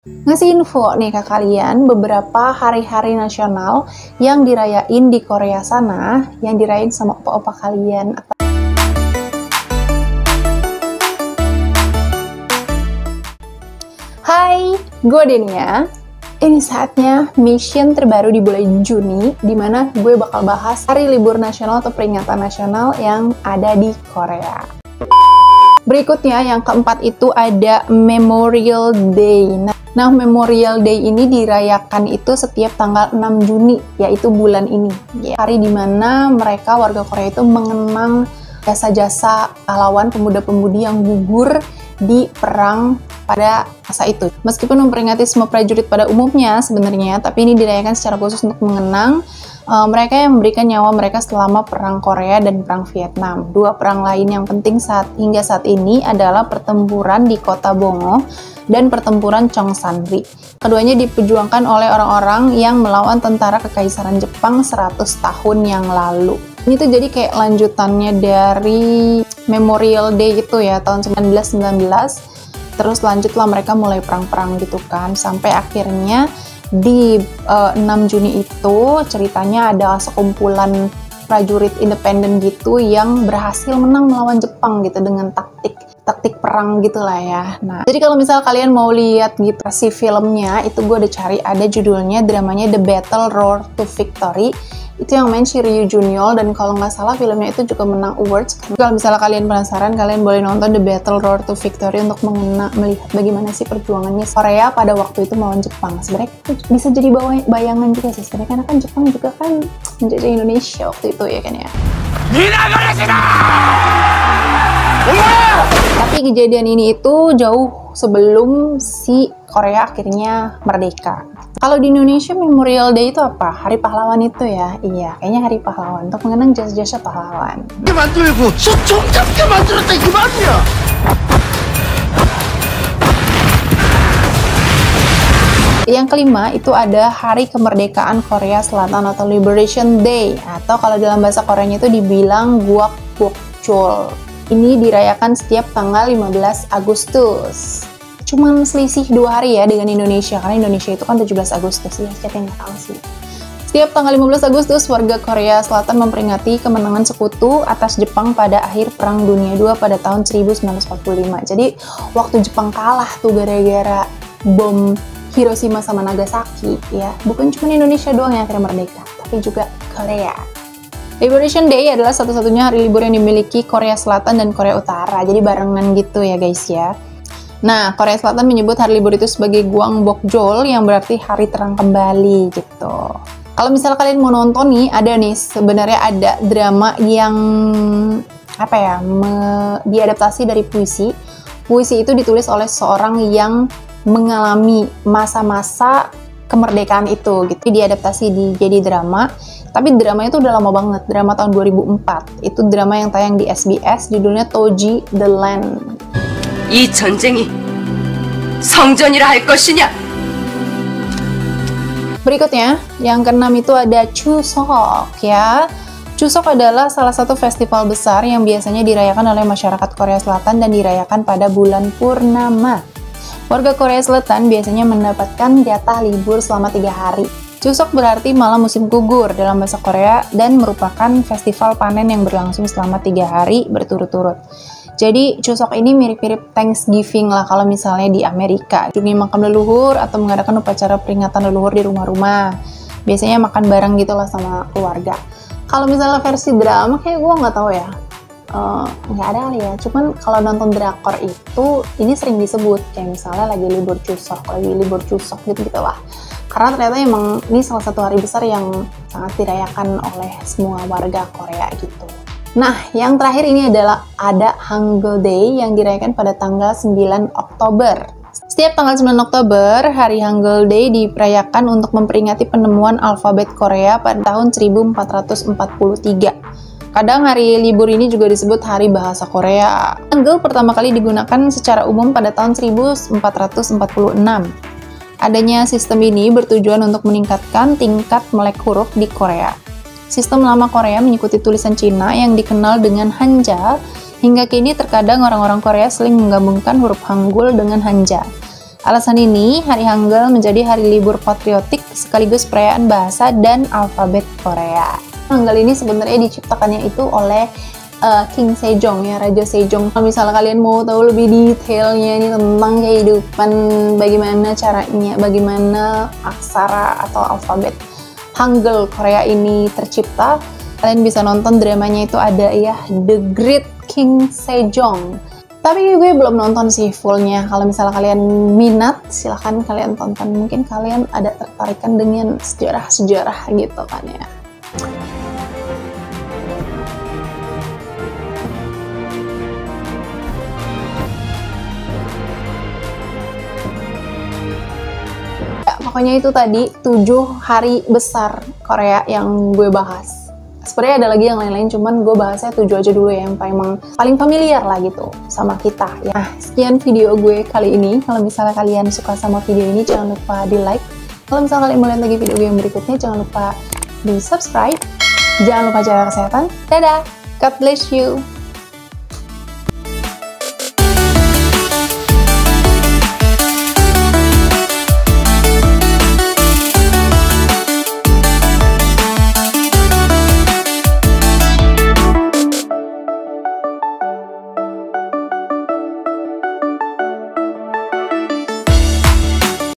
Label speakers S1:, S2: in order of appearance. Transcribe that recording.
S1: Ngasih info nih ke kalian beberapa hari-hari nasional yang dirayain di Korea sana, yang dirayain sama opa-opa kalian. Hai, gue Denia. Ini saatnya mission terbaru di bulan Juni, dimana gue bakal bahas hari libur nasional atau peringatan nasional yang ada di Korea. Berikutnya, yang keempat itu ada Memorial Day. Nah, Memorial Day ini dirayakan itu setiap tanggal 6 Juni, yaitu bulan ini. Hari dimana mereka warga Korea itu mengenang jasa-jasa pahlawan pemuda-pemudi yang gugur di perang pada masa itu. Meskipun memperingati semua prajurit pada umumnya sebenarnya, tapi ini dirayakan secara khusus untuk mengenang mereka yang memberikan nyawa mereka selama perang Korea dan perang Vietnam. Dua perang lain yang penting hingga saat ini adalah pertempuran di kota Bongo dan pertempuran Cheongsanri. Keduanya diperjuangkan oleh orang-orang yang melawan tentara kekaisaran Jepang 100 tahun yang lalu. Ini tuh jadi kayak lanjutannya dari Memorial Day itu ya, tahun 1919. Terus lanjutlah mereka mulai perang-perang gitu kan, sampai akhirnya di 6 Juni itu ceritanya ada sekumpulan prajurit independen gitu yang berhasil menang melawan Jepang gitu dengan taktik perang gitulah ya. Nah, jadi kalau misal kalian mau lihat gitu si filmnya, itu gue udah cari, ada judulnya, dramanya The Battle Road to Victory. Itu yang main Ryu Junior, dan kalau nggak salah filmnya itu juga menang awards. Kalau misalnya kalian penasaran, kalian boleh nonton The Battle Road to Victory untuk melihat bagaimana sih perjuangannya Korea pada waktu itu melawan Jepang. Sebenarnya bisa jadi bayangan juga sih sebenarnya, karena kan Jepang juga kan menjajah Indonesia waktu itu ya kan ya. Tapi kejadian ini itu jauh sebelum si Korea akhirnya merdeka. Kalau di Indonesia Memorial Day itu apa? Hari pahlawan itu ya? Iya, kayaknya hari pahlawan, untuk mengenang jasa-jasa pahlawan. Yang kelima itu ada Hari Kemerdekaan Korea Selatan atau Liberation Day, atau kalau dalam bahasa Koreanya itu dibilang Gukbokjol. Ini dirayakan setiap tanggal 15 Agustus. Cuman selisih 2 hari ya dengan Indonesia, karena Indonesia itu kan 17 Agustus ya, siapa yang nggak tahu sih. Setiap tanggal 15 Agustus, warga Korea Selatan memperingati kemenangan sekutu atas Jepang pada akhir Perang Dunia II pada tahun 1945. Jadi, waktu Jepang kalah tuh gara-gara bom Hiroshima sama Nagasaki ya, bukan cuma Indonesia doang yang akhirnya merdeka, tapi juga Korea. Liberation Day adalah satu-satunya hari libur yang dimiliki Korea Selatan dan Korea Utara, jadi barengan gitu ya guys ya. Nah, Korea Selatan menyebut hari libur itu sebagai Gwangbokjol, yang berarti hari terang kembali gitu. Kalau misalnya kalian mau nonton nih, sebenarnya ada drama yang diadaptasi dari puisi. Puisi itu ditulis oleh seorang yang mengalami masa-masa kemerdekaan itu gitu. Diadaptasi jadi drama. Tapi dramanya itu udah lama banget, drama tahun 2004. Itu drama yang tayang di SBS, judulnya Toji The Land.
S2: 이 전쟁이 성전이라 할 것이냐?
S1: Berikutnya, yang keenam itu ada Chuseok ya. Chuseok adalah salah satu festival besar yang biasanya dirayakan oleh masyarakat Korea Selatan dan dirayakan pada bulan purnama. Warga Korea Selatan biasanya mendapatkan jatah libur selama 3 hari. Chuseok berarti malam musim gugur dalam bahasa Korea dan merupakan festival panen yang berlangsung selama 3 hari berturut-turut. Jadi Chuseok ini mirip-mirip Thanksgiving lah kalau misalnya di Amerika. Kunjungi makam leluhur atau mengadakan upacara peringatan leluhur di rumah-rumah. Biasanya makan bareng gitu lah sama keluarga. Kalau misalnya versi drama kayak gue nggak tahu ya. Nggak ada kali ya. Cuman kalau nonton drakor itu ini sering disebut kayak misalnya lagi libur Chuseok gitu lah. Karena ternyata emang ini salah satu hari besar yang sangat dirayakan oleh semua warga Korea gitu. Nah, yang terakhir ini adalah ada Hangul Day yang dirayakan pada tanggal 9 Oktober. Setiap tanggal 9 Oktober, hari Hangul Day diperayakan untuk memperingati penemuan alfabet Korea pada tahun 1443. Kadang hari libur ini juga disebut Hari Bahasa Korea. Hangul pertama kali digunakan secara umum pada tahun 1446. Adanya sistem ini bertujuan untuk meningkatkan tingkat melek huruf di Korea. Sistem lama Korea mengikuti tulisan Cina yang dikenal dengan Hanja. Hingga kini terkadang orang-orang Korea sering menggabungkan huruf Hangul dengan Hanja. Alasan ini, Hari Hangul menjadi hari libur patriotik sekaligus perayaan bahasa dan alfabet Korea. Hangul ini sebenarnya diciptakannya itu oleh King Sejong ya, Raja Sejong. Kalau misalnya kalian mau tahu lebih detailnya nih tentang kehidupan, bagaimana caranya, bagaimana aksara atau alfabet Hangul Korea ini tercipta, kalian bisa nonton dramanya itu ada ya, The Great King Sejong. Tapi gue belum nonton sih fullnya. Kalau misalnya kalian minat, silahkan kalian tonton. Mungkin kalian ada tertarikan dengan sejarah-sejarah gitu kan ya. Pokoknya itu tadi 7 hari besar Korea yang gue bahas. Sebenarnya ada lagi yang lain-lain, cuman gue bahasnya 7 aja dulu ya, yang paling familiar lah gitu sama kita ya. Nah, sekian video gue kali ini. Kalau misalnya kalian suka sama video ini, jangan lupa di like. Kalau misalnya kalian mau lihat lagi video gue yang berikutnya, jangan lupa di subscribe. Jangan lupa jaga kesehatan. Dadah, God bless you.